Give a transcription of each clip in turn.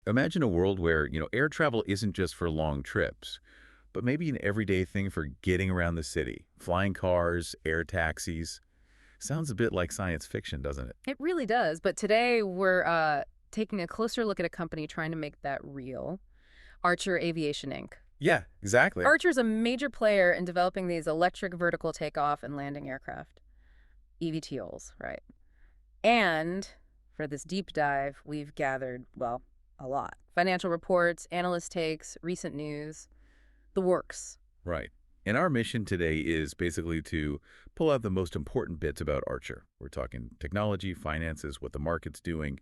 imagine a world where, air travel isn't just for long trips, but maybe an everyday thing for getting around the city. Flying cars, air taxis. Sounds a bit like science fiction, doesn't it? It really does. But today we're taking a closer look at a company trying to make that real. Archer Aviation Inc. Yeah, exactly. Archer's a major player in developing these electric vertical takeoff and landing aircraft. eVTOLs, right? And for this deep dive, we've gathered, well, a lot. Financial reports, analyst takes, recent news, the works. Right. And our mission today is basically to pull out the most important bits about Archer. We're talking technology, finances, what the market's doing,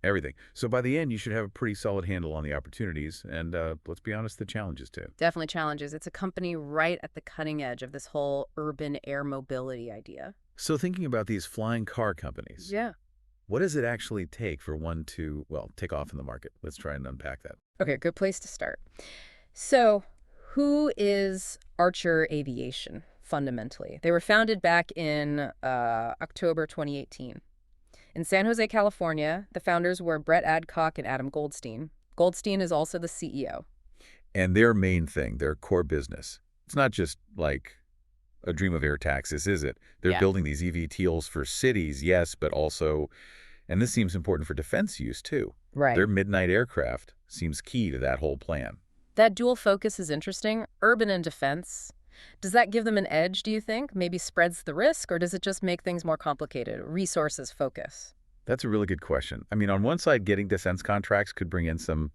everything. So by the end, you should have a pretty solid handle on the opportunities and, let's be honest, the challenges too. Definitely challenges. It's a company right at the cutting edge of this whole urban air mobility idea. So thinking about these flying car companies, Yeah. what does it actually take for one to, well, take off in the market? Let's try and unpack that. Okay, good place to start. So, who is Archer Aviation, fundamentally? They were founded back in October 2018. In San Jose, California, the founders were Brett Adcock and Adam Goldstein. Goldstein is also the CEO. And their main thing, their core business, it's not just like a dream of air taxis, is it? They're Yeah. building these eVTOLs for cities, yes, but also, and this seems important for defense use too. Right. Their midnight aircraft seems key to that whole plan. That dual focus is interesting, urban and defense. Does that give them an edge, do you think? Maybe spreads the risk, or does it just make things more complicated? Resources focus. That's a really good question. I mean, on one side, getting defense contracts could bring in some,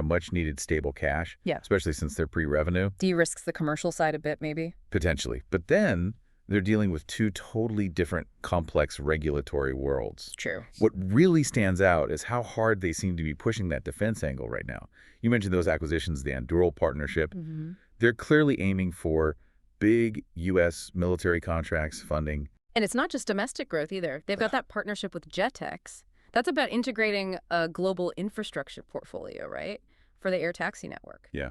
much needed stable cash, Yeah. especially since they're pre-revenue, De-risks the commercial side a bit, maybe? potentially. But then they're dealing with two totally different complex regulatory worlds. True. What really stands out is how hard they seem to be pushing that defense angle right now. You mentioned those acquisitions, the Anduril partnership. Mm-hmm. They're clearly aiming for big U.S. military contracts, funding. And it's not just domestic growth either. They've got that partnership with JetX. That's about integrating a global infrastructure portfolio, right? For the air taxi network. Yeah.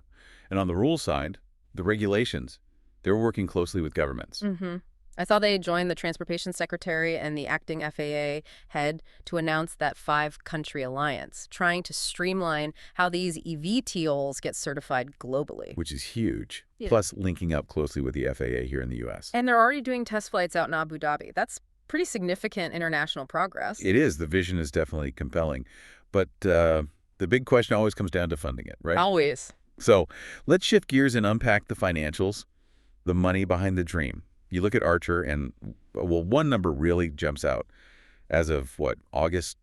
And on the rule side, the regulations, they're working closely with governments. Mm-hmm. I saw they joined the Transportation Secretary and the acting FAA head to announce that 5-country alliance, trying to streamline how these eVTOLs get certified globally. Which is huge. Yeah. Plus linking up closely with the FAA here in the U.S. And they're already doing test flights out in Abu Dhabi. That's pretty significant international progress. It is. The vision is definitely compelling. But the big question always comes down to funding it, right? Always. So let's shift gears and unpack the financials, the money behind the dream. You look at Archer and, well, one number really jumps out. As of, what, August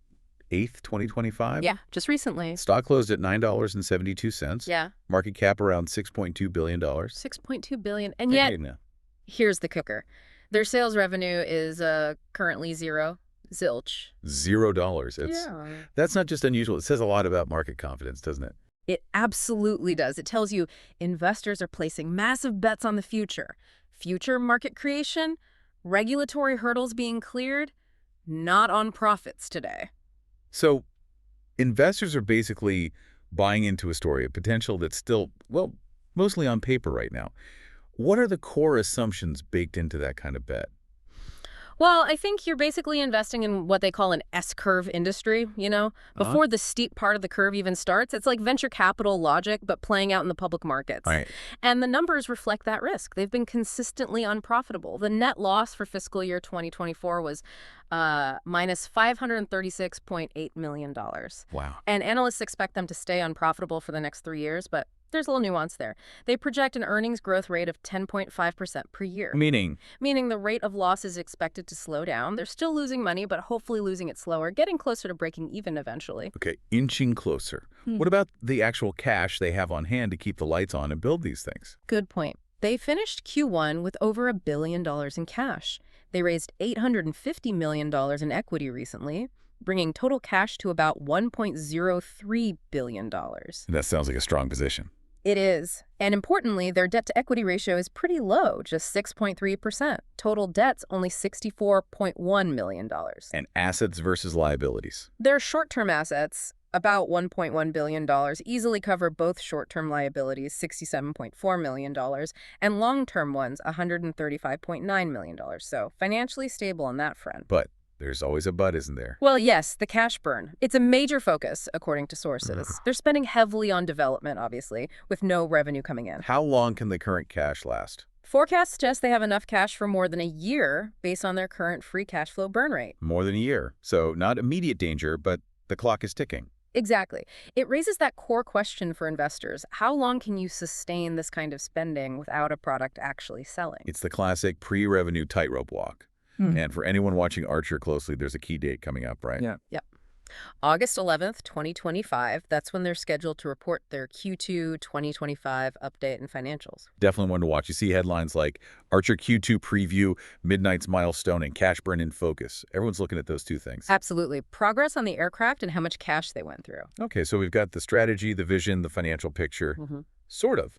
8th, 2025? Yeah, just recently. Stock closed at $9.72. Yeah. Market cap around $6.2 billion. $6.2 billion. And yet, Hey, now. here's the kicker. Their sales revenue is currently zero. Zilch. $0. That's not just unusual. It says a lot about market confidence, doesn't it? It absolutely does. It tells you investors are placing massive bets on the future. Future market creation, regulatory hurdles being cleared, not on profits today. So investors are basically buying into a story, a potential that's still, well, mostly on paper right now. What are the core assumptions baked into that kind of bet? Well, I think you're basically investing in what they call an S-curve industry, Before the steep part of the curve even starts, it's like venture capital logic, but playing out in the public markets. All right. And the numbers reflect that risk. They've been consistently unprofitable. The net loss for fiscal year 2024 was minus $536.8 million. Wow. And analysts expect them to stay unprofitable for the next 3 years, but there's a little nuance there. They project an earnings growth rate of 10.5% per year. Meaning Meaning the rate of loss is expected to slow down. They're still losing money, but hopefully losing it slower, getting closer to breaking even eventually. okay, inching closer. What about the actual cash they have on hand to keep the lights on and build these things? Good point. They finished Q1 with over $1 billion in cash. They raised $850 million in equity recently, bringing total cash to about $1.03 billion. That sounds like a strong position. It is. And importantly, their debt-to-equity ratio is pretty low, just 6.3%. Total debt's only $64.1 million. And assets versus liabilities. Their short-term assets, about $1.1 billion, easily cover both short-term liabilities, $67.4 million, and long-term ones, $135.9 million. So financially stable on that front. But There's always a but, isn't there? Well, yes, the cash burn. It's a major focus, according to sources. They're spending heavily on development, obviously, with no revenue coming in. How long can the current cash last? Forecasts suggest they have enough cash for more than a year based on their current free cash flow burn rate. More than a year. So not immediate danger, but the clock is ticking. Exactly. It raises that core question for investors. How long can you sustain this kind of spending without a product actually selling? It's the classic pre-revenue tightrope walk. And for anyone watching Archer closely, there's a key date coming up, right? Yeah. Yep. August 11th, 2025. That's when they're scheduled to report their Q2 2025 update and financials. Definitely one to watch. You see headlines like Archer Q2 preview, Midnight's milestone, and cash burn in focus. Everyone's looking at those two things. Absolutely. Progress on the aircraft and how much cash they went through. Okay, so we've got the strategy, the vision, the financial picture. Sort of.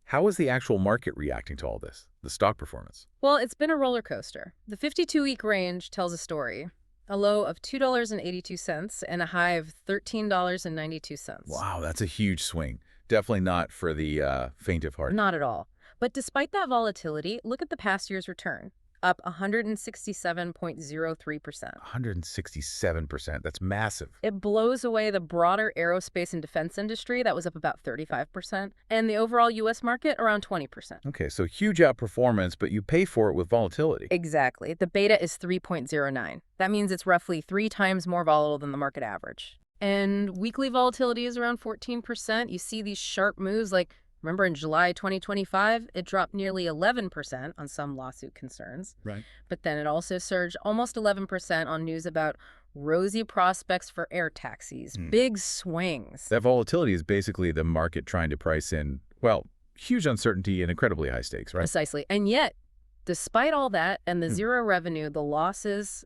How is the actual market reacting to all this? The stock performance? Well, it's been a roller coaster. The 52-week range tells a story. A low of $2.82 and a high of $13.92. Wow, that's a huge swing. Definitely not for the faint of heart. Not at all. But despite that volatility, look at the past year's return. Up 167.03%. 167%. That's massive. It blows away the broader aerospace and defense industry that was up about 35%, and the overall U.S. market around 20%. Okay, so huge outperformance, but you pay for it with volatility. Exactly. The beta is 3.09. That means it's roughly 3 times more volatile than the market average. And weekly volatility is around 14%. You see these sharp moves like, remember in July 2025, it dropped nearly 11% on some lawsuit concerns. Right. But then it also surged almost 11% on news about rosy prospects for air taxis. Big swings. That volatility is basically the market trying to price in, well, huge uncertainty and incredibly high stakes, right? Precisely. And yet, despite all that and the zero revenue, the losses,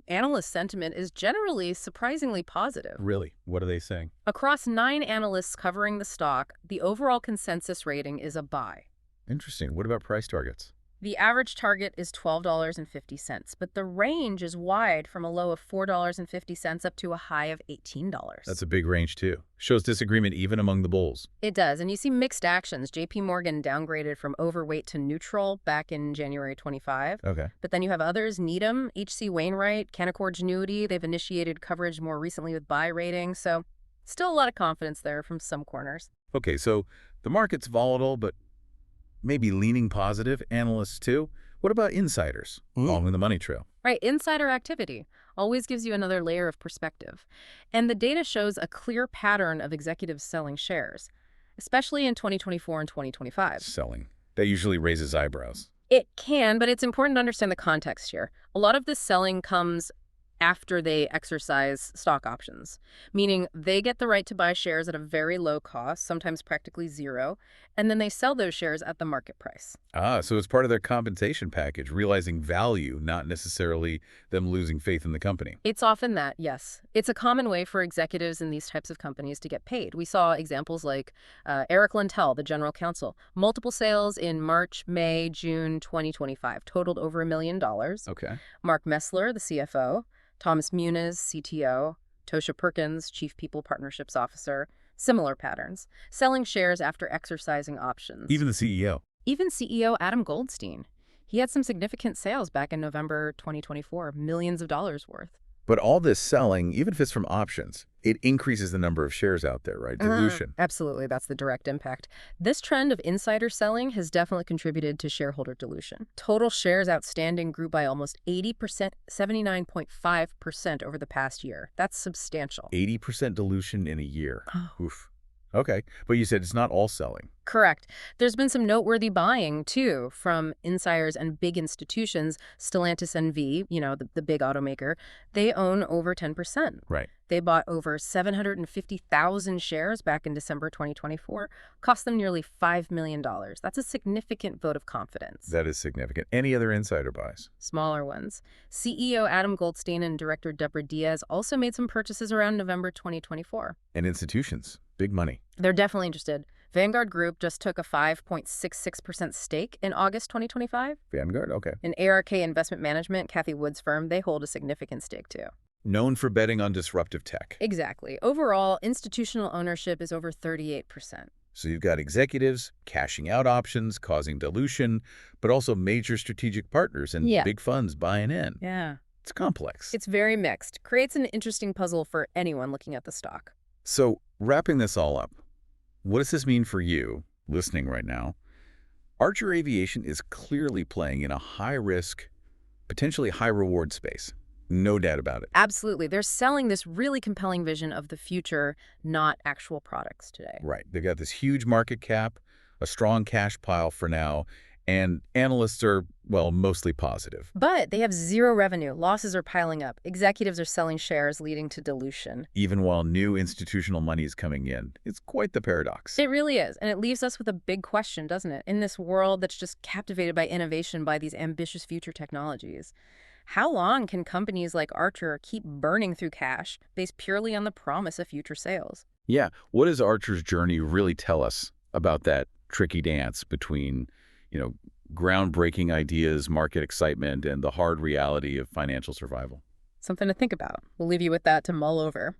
analyst sentiment is generally surprisingly positive. Really? What are they saying? Across 9 analysts covering the stock, the overall consensus rating is a buy. Interesting. What about price targets? The average target is $12.50, but the range is wide from a low of $4.50 up to a high of $18. That's a big range, too. Shows disagreement even among the bulls. It does, and you see mixed actions. JP Morgan downgraded from overweight to neutral back in January 25. Okay. But then you have others, Needham, H.C. Wainwright, Canaccord Genuity. They've initiated coverage more recently with buy ratings, so still a lot of confidence there from some corners. Okay, so the market's volatile, but maybe leaning positive, analysts too. What about insiders following the money trail? Right, insider activity always gives you another layer of perspective. And the data shows a clear pattern of executives selling shares, especially in 2024 and 2025. Selling. That usually raises eyebrows. It can, but it's important to understand the context here. A lot of this selling comes after they exercise stock options, meaning they get the right to buy shares at a very low cost, sometimes practically zero, and then they sell those shares at the market price. Ah, so it's part of their compensation package, realizing value, not necessarily them losing faith in the company. It's often that, yes. It's a common way for executives in these types of companies to get paid. We saw examples like Eric Lentell, the general counsel. Multiple sales in March, May, June 2025 totaled over $1 million. Okay. Mark Messler, the CFO. Thomas Muniz, CTO, Tosha Perkins, Chief People Partnerships Officer, similar patterns, selling shares after exercising options. Even the CEO. Even CEO Adam Goldstein. He had some significant sales back in November 2024, millions of dollars worth. But all this selling, even if it's from options, it increases the number of shares out there, right? Dilution. Absolutely. That's the direct impact. This trend of insider selling has definitely contributed to shareholder dilution. Total shares outstanding grew by almost 80%, 79.5% over the past year. That's substantial. 80% dilution in a year. Oof. Okay. But you said it's not all selling. Correct. There's been some noteworthy buying, too, from insiders and big institutions. Stellantis NV, the big automaker, they own over 10%. Right. They bought over 750,000 shares back in December 2024, cost them nearly $5 million. That's a significant vote of confidence. That is significant. Any other insider buys? Smaller ones. CEO Adam Goldstein and Director Deborah Diaz also made some purchases around November 2024. And institutions. Big money. They're definitely interested. Vanguard Group just took a 5.66% stake in August 2025. Vanguard? Okay. And ARK Investment Management, Kathy Wood's firm, they hold a significant stake too. Known for betting on disruptive tech. Exactly. Overall, institutional ownership is over 38%. So you've got executives cashing out options, causing dilution, but also major strategic partners and big funds buying in. Yeah. It's complex. It's very mixed. Creates an interesting puzzle for anyone looking at the stock. So wrapping this all up, what does this mean for you listening right now? Archer Aviation is clearly playing in a high-risk, potentially high-reward space. No doubt about it. Absolutely. They're selling this really compelling vision of the future, not actual products today. Right. They've got this huge market cap, a strong cash pile for now, and analysts are, well, mostly positive. But they have zero revenue. Losses are piling up. Executives are selling shares, leading to dilution. Even while new institutional money is coming in. It's quite the paradox. It really is. And it leaves us with a big question, doesn't it? In this world that's just captivated by innovation, by these ambitious future technologies, how long can companies like Archer keep burning through cash based purely on the promise of future sales? Yeah. What does Archer's journey really tell us about that tricky dance between, groundbreaking ideas, market excitement, and the hard reality of financial survival? Something to think about. We'll leave you with that to mull over.